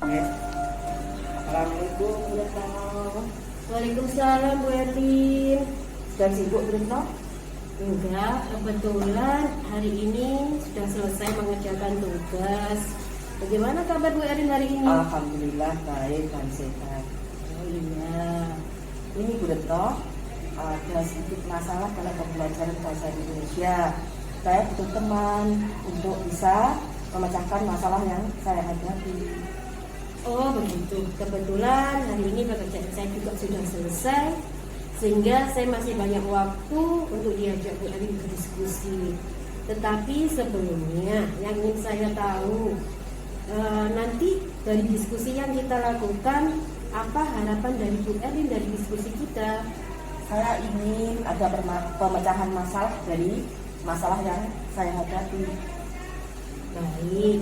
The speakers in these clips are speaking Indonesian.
Ya. Assalamualaikum Bu Retno. Waalaikumsalam Bu Erlin. Sudah sibuk Bu Retno? Enggak, kebetulan hari ini sudah selesai mengerjakan tugas. Bagaimana kabar Bu Erlin hari ini? Alhamdulillah baik dan sehat. Oh iya. Ini Bu Retno, ada sedikit masalah dalam pembelajaran bahasa Indonesia. Saya butuh teman untuk bisa memecahkan masalah yang saya hadapi. Oh begitu. Kebetulan hari ini pekerjaan saya juga sudah selesai, sehingga saya masih banyak waktu untuk diajak Bu Erlin berdiskusi. Tetapi sebelumnya yang ingin saya tahu, nanti dari diskusi yang kita lakukan, apa harapan dari Bu Erlin dari diskusi kita? Saya ingin ada pemecahan masalah dari masalah yang saya hadapi. Baik,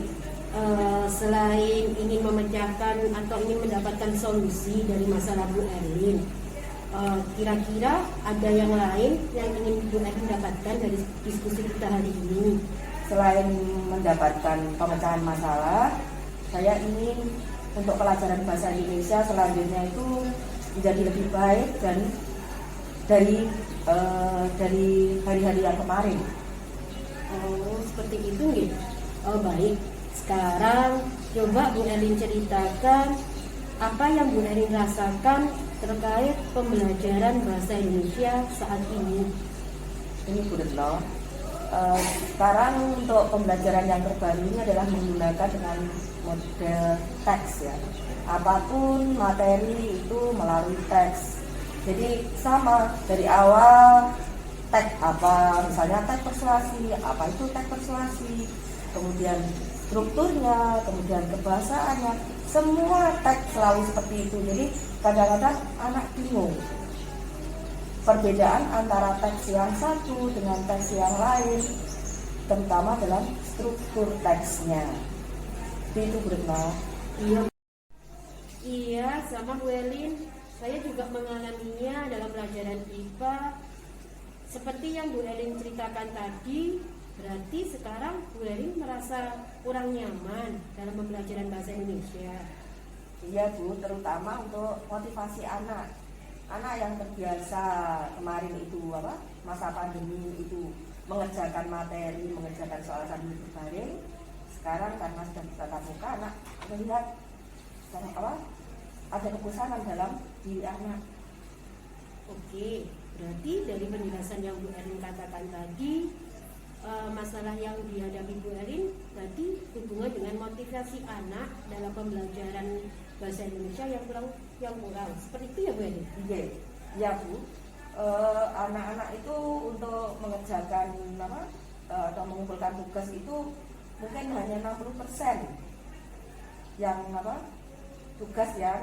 selain ingin memecahkan atau ingin mendapatkan solusi dari masalah Bu Erlin, kira-kira ada yang lain yang ingin Bu Erlin dapatkan dari diskusi kita hari ini? Selain mendapatkan pemecahan masalah, saya ingin untuk pelajaran bahasa Indonesia selanjutnya itu menjadi lebih baik dan dari hari-hari yang kemarin. Oh, seperti itu nggih. Oh, baik. Sekarang coba Bu Erlin ceritakan apa yang Bu Erlin rasakan terkait pembelajaran bahasa Indonesia saat ini. Ini Bu Retno. Sekarang untuk pembelajaran yang terbaru ini adalah menggunakan dengan model teks ya. Apapun materi itu melalui teks. Jadi sama dari awal teks apa, misalnya teks persuasi, apa itu teks persuasi, kemudian strukturnya, kemudian kebahasaannya, semua teks selalu seperti itu. Jadi kadang-kadang anak bingung perbedaan antara teks yang satu dengan teks yang lain, terutama dalam struktur teksnya. Itu Bu Retno. Iya, sama Bu Erlin. Saya juga mengalaminya dalam pelajaran IPA. Seperti yang Bu Erlin ceritakan tadi, berarti sekarang Bu Erlin merasa kurang nyaman dalam pembelajaran bahasa Indonesia. Iya Bu, terutama untuk motivasi anak. Anak yang terbiasa kemarin itu masa pandemi itu mengerjakan materi, mengerjakan soal sambil berbaring. Sekarang karena sudah tatap muka, anak melihat ada kebosanan dalam diri anak. Oke, berarti dari penjelasan yang Bu Erlin katakan tadi, masalah yang dihadapi Bu Erlin tadi hubungan dengan motivasi anak dalam pembelajaran bahasa Indonesia yang kurang. Seperti itu ya Bu Erlin? Iya Bu. Anak-anak itu untuk mengerjakan atau mengumpulkan tugas itu mungkin hanya 60% yang tugas yang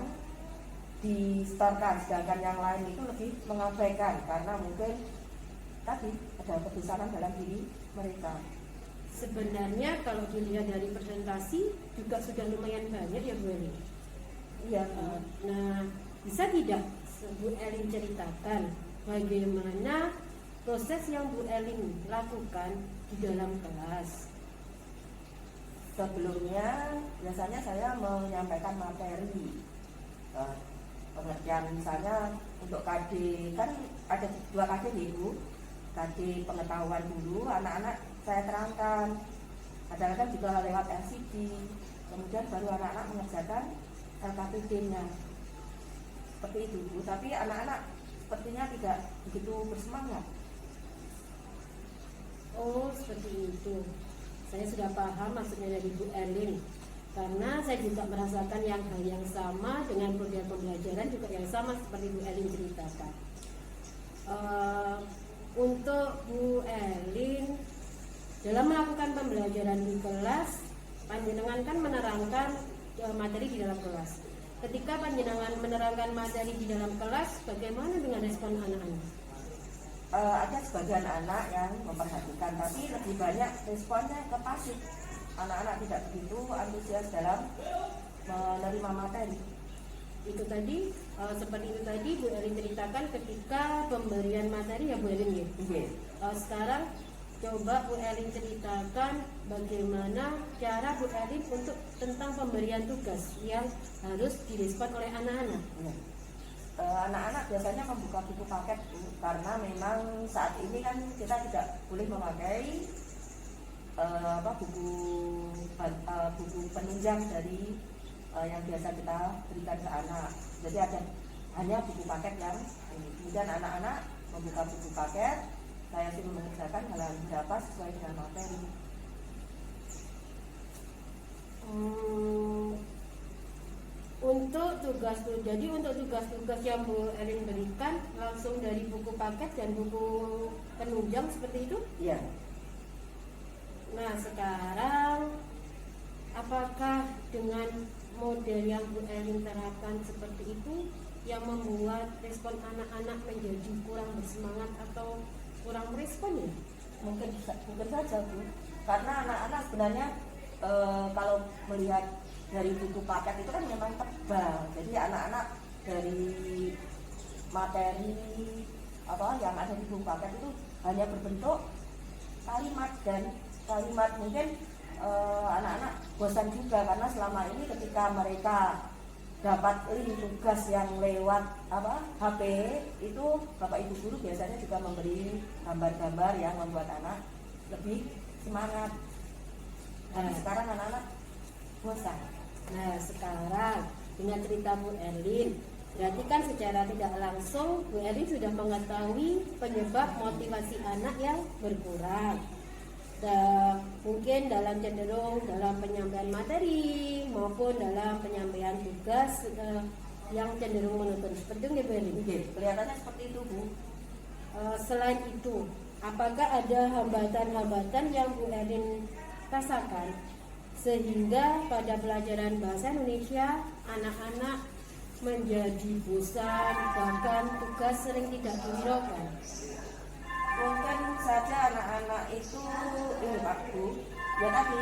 distorkan, sedangkan yang lain itu lebih mengabaikan karena mungkin tadi ada kebosanan dalam diri mereka. Sebenarnya kalau dilihat dari presentasi juga sudah lumayan banyak ya Bu Erlin. Iya. Nah, bisa tidak Bu Erlin ceritakan bagaimana proses yang Bu Erlin lakukan di dalam kelas? Sebelumnya biasanya saya menyampaikan materi pengertian, misalnya untuk KD kan ada 2 KD nih Bu. KD pengetahuan dulu anak-anak saya terangkan, kadang-kadang juga lewat LCD, kemudian baru anak-anak mengerjakan LKPD-nya. Seperti itu Bu, tapi anak-anak sepertinya tidak begitu bersemangat. Oh, seperti itu. Saya sudah paham maksudnya dari Bu Erlin. Karena saya juga merasakan hal yang sama dengan program pembelajaran juga yang sama seperti Bu Erlin ceritakan. Untuk Bu Erlin dalam melakukan pembelajaran di kelas, panjenengan kan menerangkan materi di dalam kelas. Ketika panjenengan menerangkan materi di dalam kelas, bagaimana dengan respon anak-anak? Ada sebagian anak yang memperhatikan, tapi lebih banyak responnya ke pasif. Anak-anak tidak begitu antusias dalam menerima materi. Itu tadi, seperti itu tadi Bu Erlin ceritakan ketika pemberian materi ya Bu Erlin ya. Iya. Sekarang Coba Bu Elin ceritakan bagaimana cara Bu Elin untuk tentang pemberian tugas yang harus direspon oleh anak-anak. Ya. Anak-anak biasanya membuka buku paket Bu, karena memang saat ini kan kita tidak boleh memakai buku penunjang dari yang biasa kita berikan ke anak. Jadi ada hanya buku paket yang ini. Kemudian anak-anak membuka buku paket, saya suruh mengerjakan halaman berapa sesuai dengan materi. Untuk tugas-tugas yang Bu Elin berikan langsung dari buku paket dan buku penunjang seperti itu? Iya. Nah, sekarang apakah dengan model yang Bu Elin terapkan seperti itu yang membuat respon anak-anak menjadi kurang bersemangat atau kurang merespon ya? Mungkin saja Bu, karena anak-anak sebenarnya kalau melihat dari buku paket itu kan memang tebal, jadi anak-anak dari materi yang ada di buku paket itu hanya berbentuk kalimat, dan kalimat mungkin anak-anak bosan juga, karena selama ini ketika mereka dapat link tugas yang lewat HP itu Bapak Ibu guru biasanya juga memberi gambar-gambar yang membuat anak lebih semangat. Tapi sekarang anak-anak bosan. Nah, sekarang dengan cerita Bu Elin, berarti kan secara tidak langsung Bu Elin sudah mengetahui penyebab motivasi anak yang berkurang. Mungkin cenderung dalam penyampaian materi maupun dalam penyampaian tugas yang cenderung monoton. Seperti itu, Bu Elin? Kelihatannya seperti itu, Bu. Selain itu, apakah ada hambatan-hambatan yang Bu Elin rasakan sehingga pada pelajaran bahasa Indonesia anak-anak menjadi bosan, bahkan tugas sering tidak dihiraukan? Mungkin saja anak-anak itu ini Pak Bu, ya tadi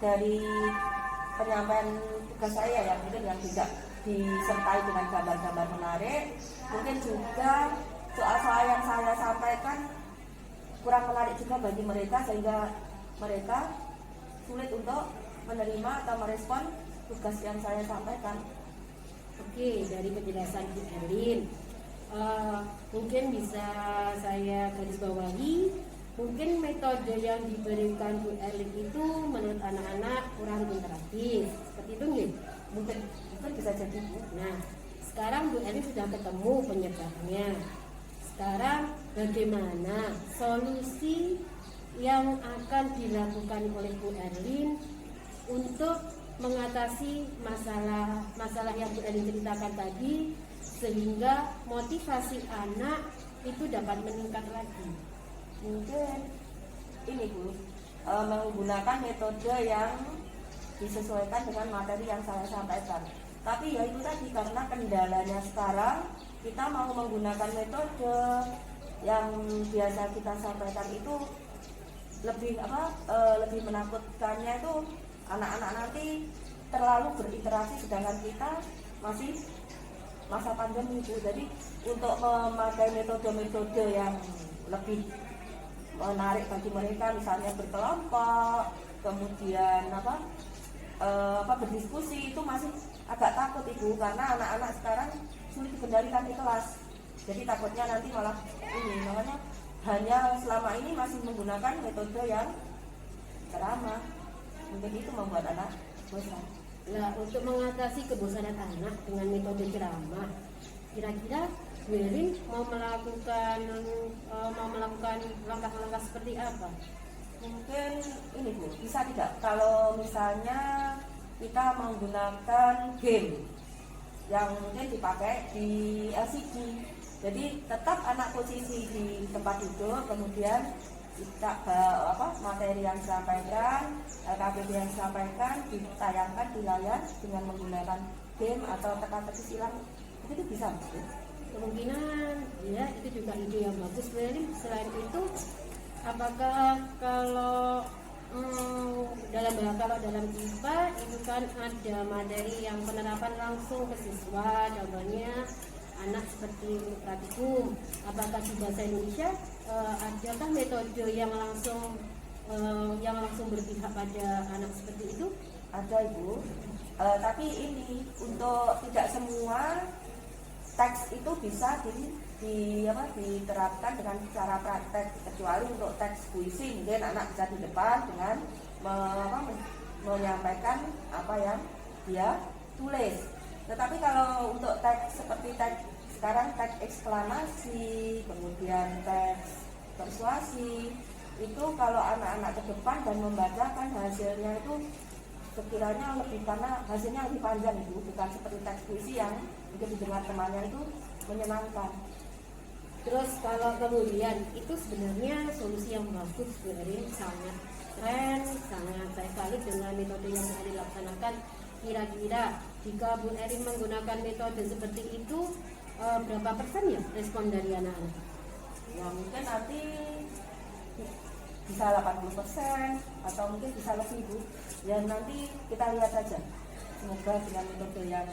dari penyampaian tugas saya yang mungkin yang tidak disertai dengan gambar-gambar menarik, mungkin juga soal-soal yang saya sampaikan kurang menarik juga bagi mereka, sehingga mereka sulit untuk menerima atau merespon tugas yang saya sampaikan. Oke, dari penjelasan Bu Elin, mungkin bisa saya garis bawahi, mungkin metode yang diberikan Bu Elin itu menurut anak-anak kurang interaktif. Seperti itu nggih? Mungkin bisa jadi Bu. Nah, sekarang Bu Elin sudah ketemu penyebabnya. Sekarang bagaimana solusi yang akan dilakukan oleh Bu Elin untuk mengatasi masalah yang Bu Elin ceritakan tadi, sehingga motivasi anak itu dapat meningkat lagi? Mungkin ini Bu, menggunakan metode yang disesuaikan dengan materi yang saya sampaikan. Tapi ya itu tadi, karena kendalanya sekarang kita mau menggunakan metode yang biasa kita sampaikan itu lebih menakutkannya itu anak-anak nanti terlalu berinteraksi, sedangkan kita masih masa pandemi itu. Jadi untuk memakai metode-metode yang lebih menarik bagi mereka, misalnya berkelompok, kemudian berdiskusi, itu masih agak takut Ibu, karena anak-anak sekarang sulit dikendalikan di kelas. Jadi takutnya nanti malah ini, makanya hanya selama ini masih menggunakan metode yang ceramah. Mungkin itu membuat anak bosan. Nah, untuk mengatasi kebosanan anak dengan metode ceramah, kira-kira Bu Elin mau melakukan langkah-langkah seperti apa? Mungkin ini Bu, bisa tidak kalau misalnya kita menggunakan game yang mungkin dipakai di LCD. Jadi tetap anak posisi di tempat duduk, kemudian kita materi yang disampaikan, KBB yang disampaikan ditayangkan di layar dengan menggunakan game atau teka-teki silang. Itu bisa Bu. Kemungkinan ya, itu juga ide yang bagus Bu Elin. Selain itu, apakah kalau dalam IPA itu kan ada materi yang penerapan langsung ke siswa, contohnya anak seperti praktikum, apakah di bahasa Indonesia adakah metode yang langsung berpihak pada anak seperti itu? Ada Ibu, tapi ini untuk tidak semua teks itu bisa diterapkan dengan cara praktek, kecuali untuk teks puisi mungkin anak bisa di depan dengan menyampaikan apa yang dia tulis. Tetapi kalau untuk teks seperti teks sekarang, teks eksklamasi, kemudian teks persuasi, itu kalau anak-anak ke depan dan membacakan hasilnya itu sekiranya lebih, karena hasilnya lebih panjang itu, bukan seperti teks puisi yang jika didengar temannya itu menyenangkan. Terus kalau kemudian itu sebenarnya solusi yang bagus Bu Erin, sangat keren, sangat saya salut dengan metode yang telah dilaksanakan. Kira-kira jika Bu Erin menggunakan metode seperti itu, berapa persen ya respon dari anak-anak? Ya mungkin nanti bisa 80% atau mungkin bisa lebih Bu. Ya nanti kita lihat saja. Semoga dengan metode yang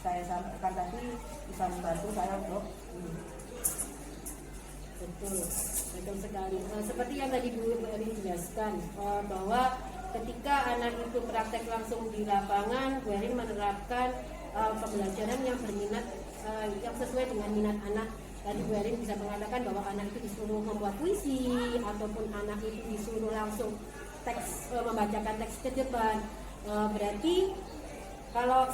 saya sampaikan tadi bisa membantu saya untuk Betul sekali. Seperti yang tadi Bu Erin jelaskan, bahwa ketika anak itu praktek langsung di lapangan, Bu Erin menerapkan pembelajaran yang berminat, yang sesuai dengan minat anak. Tadi Bu Erin bisa mengatakan bahwa anak itu disuruh membuat puisi, ataupun anak itu disuruh langsung membacakan teks ke depan. Berarti kalau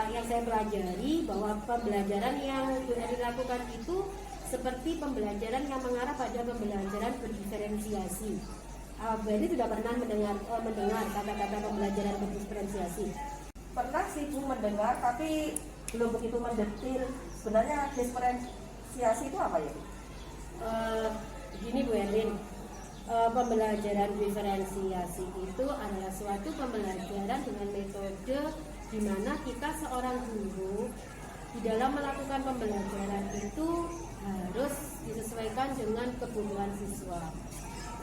yang saya pelajari bahwa pembelajaran yang Bu Erin lakukan itu seperti pembelajaran yang mengarah pada pembelajaran berdiferensiasi. Bu Erin sudah pernah mendengar kata-kata pembelajaran berdiferensiasi? Pernah sih Bu mendengar, tapi belum begitu mendetil. Sebenarnya diferensiasi itu apa ya Bu? Begini Bu Erin, pembelajaran diferensiasi itu adalah suatu pembelajaran dengan metode di mana kita seorang guru di dalam melakukan pembelajaran itu harus disesuaikan dengan kebutuhan siswa.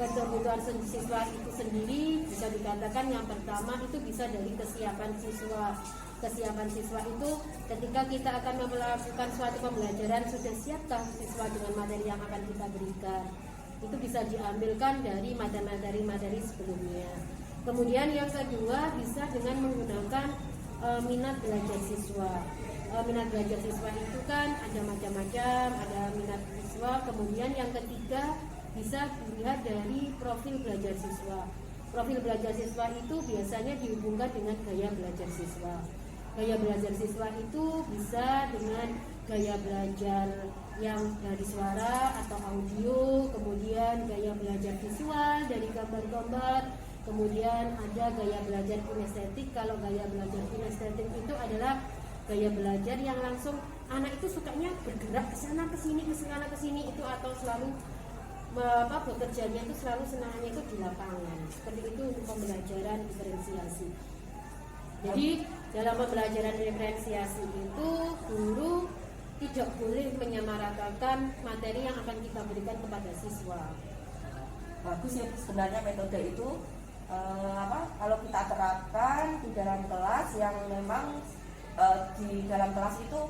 Kebutuhan siswa itu sendiri bisa dikatakan yang pertama itu bisa dari kesiapan siswa. Kesiapan siswa itu ketika kita akan melakukan suatu pembelajaran, sudah siapkah siswa dengan materi yang akan kita berikan. Itu bisa diambilkan dari materi-materi sebelumnya. Kemudian yang kedua bisa dengan menggunakan minat belajar siswa. Minat belajar siswa itu kan ada macam-macam, ada minat siswa. Kemudian yang ketiga bisa dilihat dari profil belajar siswa. Profil belajar siswa itu biasanya dihubungkan dengan gaya belajar siswa. Gaya belajar siswa itu bisa dengan gaya belajar yang dari suara atau audio, kemudian gaya belajar visual dari gambar-gambar, kemudian ada gaya belajar kinestetik. Kalau gaya belajar kinestetik itu adalah gaya belajar yang langsung anak itu sukanya bergerak ke sana ke sini itu, atau selalu bekerjanya itu selalu senangnya itu di lapangan. Seperti itu untuk pembelajaran diferensiasi. Jadi dalam pembelajaran diferensiasi itu guru tidak boleh menyamaratakan materi yang akan kita berikan kepada siswa. Bagus ya sebenarnya metode itu. Kalau kita terapkan di dalam kelas yang memang di dalam kelas itu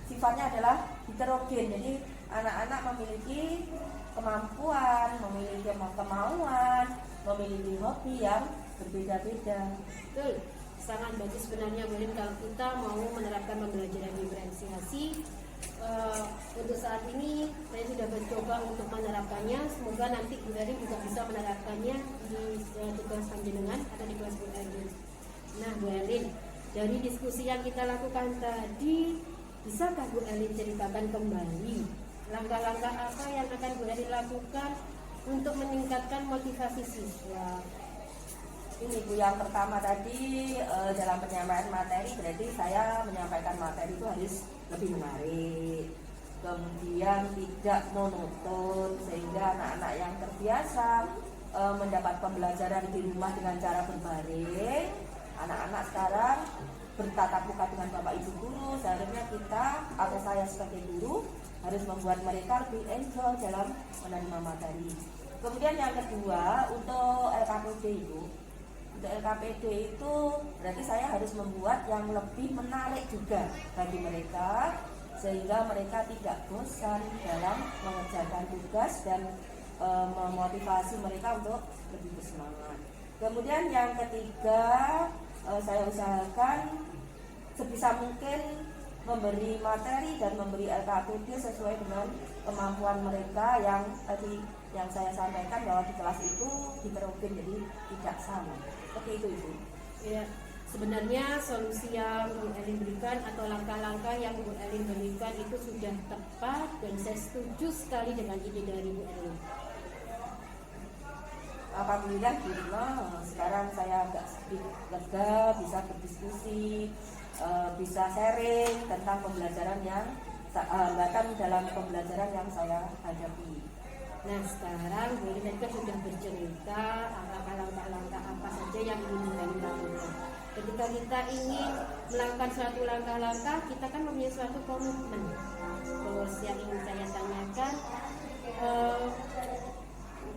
sifatnya adalah heterogen, jadi anak-anak memiliki kemampuan, memiliki kemauan, memiliki hobi yang berbeda-beda. Betul, sangat bagus sebenarnya Boleh kalau kita mau menerapkan pembelajaran diferensiasi. Untuk saat ini saya sudah mencoba untuk menerapkannya. Semoga nanti Bu Erin juga bisa menerapkannya di tugas panjenengan atau di kelas Bu Erin. Nah Bu Erin, dari diskusi yang kita lakukan tadi, bisakah Bu Erin ceritakan kembali langkah-langkah apa yang akan Bu Erin lakukan untuk meningkatkan motivasi siswa? Ini Bu, yang pertama tadi dalam penyampaian materi, berarti saya menyampaikan materi itu harus lebih menarik, kemudian tidak monoton, sehingga anak-anak yang terbiasa mendapat pembelajaran di rumah dengan cara berbaring, anak-anak sekarang bertatap muka dengan Bapak Ibu guru, seharusnya kita atau saya sebagai guru harus membuat mereka lebih enjoy dalam menerima materi. Kemudian yang kedua, untuk LKPD itu, untuk LKPD itu berarti saya harus membuat yang lebih menarik juga bagi mereka, sehingga mereka tidak bosan dalam mengerjakan tugas dan memotivasi mereka untuk lebih bersemangat. Kemudian yang ketiga, saya usahakan sebisa mungkin memberi materi dan memberi LKPD sesuai dengan kemampuan mereka yang tadi yang saya sampaikan, bahwa di kelas itu heterogen, jadi tidak sama. Seperti itu Ibu. Ya, sebenarnya solusi yang Bu Elin berikan atau langkah-langkah yang Bu Elin berikan itu sudah tepat dan saya setuju sekali dengan ide dari Bu Elin. Alhamdulillah sekarang saya agak sedikit lega, bisa berdiskusi, bisa sharing tentang pembelajaran yang bahkan dalam pembelajaran yang saya hadapi. Nah, sekarang Bu Elin kan sudah bercerita langkah-langkah apa saja yang ingin Bu Elin lakukan. Ketika kita ingin melakukan suatu langkah-langkah, kita kan mempunyai suatu komitmen. Terus yang ingin saya tanyakan,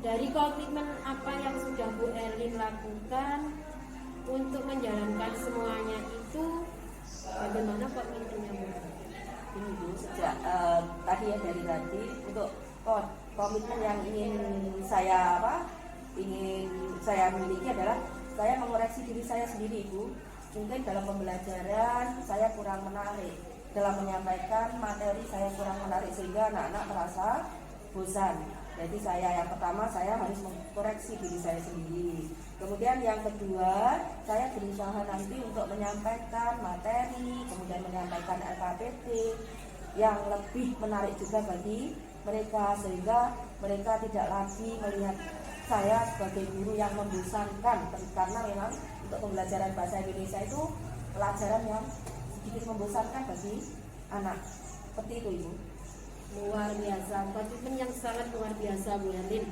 dari komitmen apa yang sudah Bu Elin lakukan untuk menjalankan semuanya itu, bagaimana komitmennya Bu? Ini Bu, sejak tadi ya, dari tadi untuk komitmen yang ingin saya miliki adalah saya mengoreksi diri saya sendiri Bu. Mungkin dalam pembelajaran saya kurang menarik, dalam menyampaikan materi saya kurang menarik sehingga anak-anak merasa bosan. Jadi yang pertama saya harus mengkoreksi diri saya sendiri. Kemudian yang kedua, saya berusaha nanti untuk menyampaikan materi, kemudian menyampaikan LKPD yang lebih menarik juga bagi mereka, sehingga mereka tidak lagi melihat saya sebagai guru yang membosankan, karena memang untuk pembelajaran bahasa Indonesia itu pelajaran yang sedikit membosankan bagi anak. Seperti itu Ibu. Luar biasa, komitmen yang sangat luar biasa Bu Elin.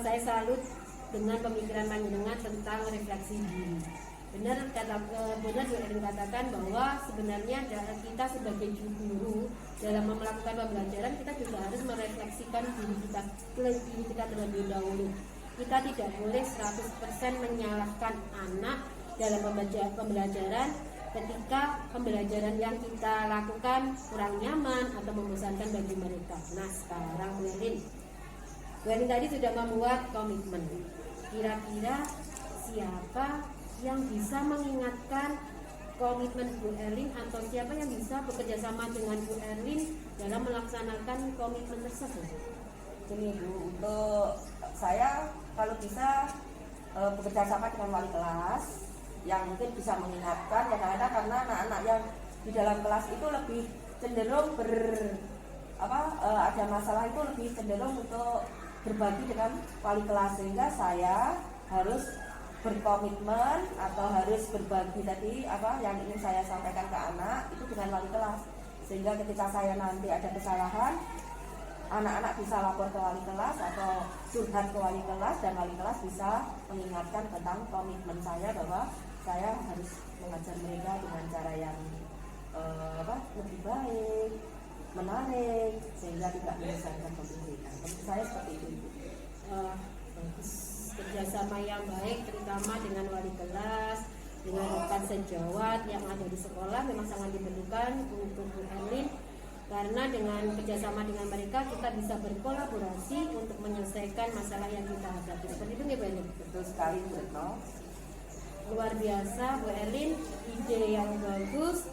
Saya salut dengan pemikiran panjenengan tentang refleksi diri. Benar Bu Elin katakan bahwa sebenarnya kita sebagai guru dalam melakukan pembelajaran, kita juga harus merefleksikan diri kita terlebih dahulu. Kita tidak boleh 100% menyalahkan anak dalam pembelajaran ketika pembelajaran yang kita lakukan kurang nyaman atau membosankan bagi mereka. Nah, sekarang Bu Elin tadi sudah membuat komitmen. Kira-kira siapa yang bisa mengingatkan komitmen Bu Elin, atau siapa yang bisa bekerja sama dengan Bu Elin dalam melaksanakan komitmen tersebut? Ini Bu, untuk saya kalau bisa bekerja sama dengan wali kelas yang mungkin bisa mengingatkan ya, kadang-kadang karena anak-anak yang di dalam kelas itu lebih cenderung ada masalah itu lebih cenderung untuk berbagi dengan wali kelas, sehingga saya harus berkomitmen atau harus berbagi tadi yang ingin saya sampaikan ke anak itu dengan wali kelas, sehingga ketika saya nanti ada kesalahan, anak-anak bisa lapor ke wali kelas atau curhat ke wali kelas, dan wali kelas bisa mengingatkan tentang komitmen saya bahwa saya harus mengajar mereka dengan cara yang lebih baik, menarik, sehingga tidak menyusahkan mereka. Menurut saya seperti itu. Bagus, kerjasama yang baik terutama dengan wali kelas, dengan rekan sejawat yang ada di sekolah memang sangat diperlukan untuk Bu Elin, karena dengan kerjasama dengan mereka kita bisa berkolaborasi untuk menyelesaikan masalah yang kita hadapi. Seperti itu nggak Bu Elin? Betul sekali Bu Retno. Luar biasa Bu Elin, ide yang bagus.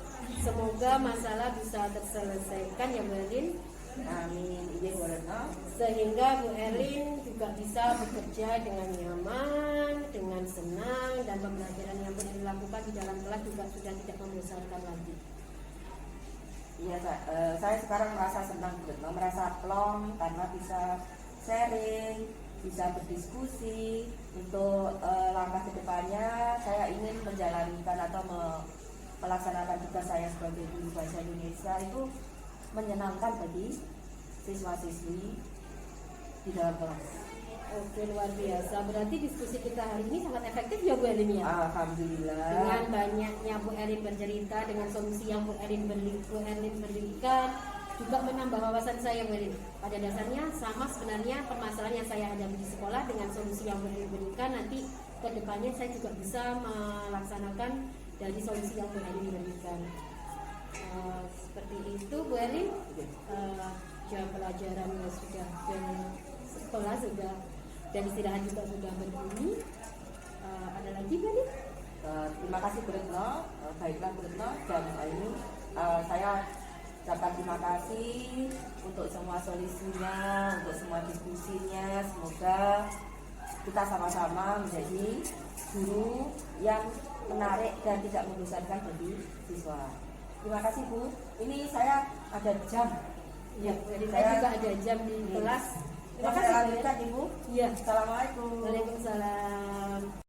Semoga masalah bisa terselesaikan ya Bu Elin. Amin, ide Bu Retno. Sehingga Bu Elin juga bisa bekerja dengan nyaman, dengan senang, dan pembelajaran yang Bu Elin lakukan di dalam kelas juga sudah tidak membosankan lagi. Iya, saya sekarang merasa senang Bu Retno, merasa plong karena bisa sharing, bisa berdiskusi. Untuk langkah kedepannya saya ingin menjalankan atau melaksanakan tugas saya sebagai guru bahasa Indonesia itu menyenangkan bagi siswa-siswi di dalam kelas. Oke, luar biasa. Berarti diskusi kita hari ini sangat efektif ya Bu Elin ya? Alhamdulillah. Dengan banyaknya Bu Elin bercerita, dengan solusi yang Bu Elin berikan, juga menambah wawasan saya Bu Elin. Pada dasarnya sama sebenarnya permasalahan yang saya hadapi di sekolah, dengan solusi yang Bu Elin berikan, nanti ke depannya saya juga bisa melaksanakan dari solusi yang Bu Elin berikan. Seperti itu Bu Erlin. Jam pelajarannya sudah dan sekolah sudah dan istirahat juga sudah berbunyi. Ada lagi Bu Erlin? Terima kasih Bu Retno. Baiklah Bu Retno, jam ini saya ucapkan terima kasih untuk semua solusinya, untuk semua diskusinya. Semoga kita sama-sama menjadi guru yang menarik dan tidak membosankan bagi siswa. Terima kasih Bu. Ini saya ada jam. Ya, jadi saya juga ada jam di kelas. Terima kasih lanjutkan Ibu. Iya. Assalamualaikum. Waalaikumsalam.